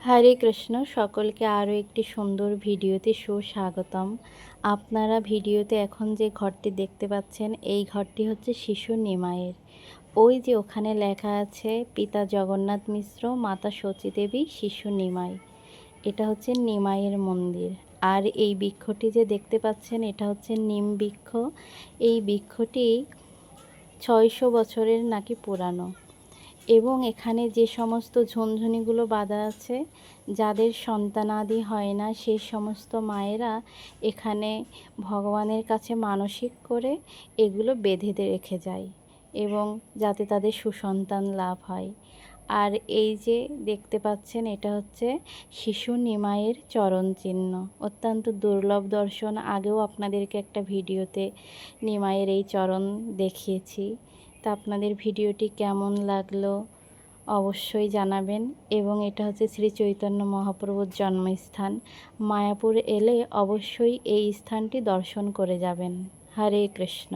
হরে কৃষ্ণ, সকলকে আরও একটি সুন্দর ভিডিওতে সুস্বাগতম। আপনারা ভিডিওতে এখন যে ঘরটি দেখতে পাচ্ছেন, এই ঘরটি হচ্ছে শিশু নিমাইয়ের। ওই যে ওখানে লেখা আছে পিতা জগন্নাথ মিশ্র, মাতা সচী দেবী, শিশু নিমাই। এটা হচ্ছে নিমাইয়ের মন্দির। আর এই বৃক্ষটি যে দেখতে পাচ্ছেন, এটা হচ্ছে নিম বৃক্ষ। এই বৃক্ষটি 600 বছরের নাকি পুরানো। এবং এখানে যে সমস্ত ঝুনঝুনিগুলো বাঁধা আছে, যাদের সন্তানাদি হয় না, সেই সমস্ত মায়েরা এখানে ভগবানের কাছে মানসিক করে এগুলো বেঁধে রেখে যায় এবং যাতে তাদের সুসন্তান লাভ হয়। আর এই যে দেখতে পাচ্ছেন, এটা হচ্ছে শিশু নিমাইয়ের চরণ চিহ্ন। অত্যন্ত দুর্লভ দর্শন। আগেও আপনাদেরকে একটা ভিডিওতে নিমাইয়ের এই চরণ দেখিয়েছি। তা আপনাদের ভিডিওটি কেমন লাগলো অবশ্যই জানাবেন। এবং এটা হচ্ছে শ্রী চৈতন্য মহাপ্রভুর জন্মস্থান। মায়াপুর এলে অবশ্যই এই স্থানটি দর্শন করে যাবেন। হরে কৃষ্ণ।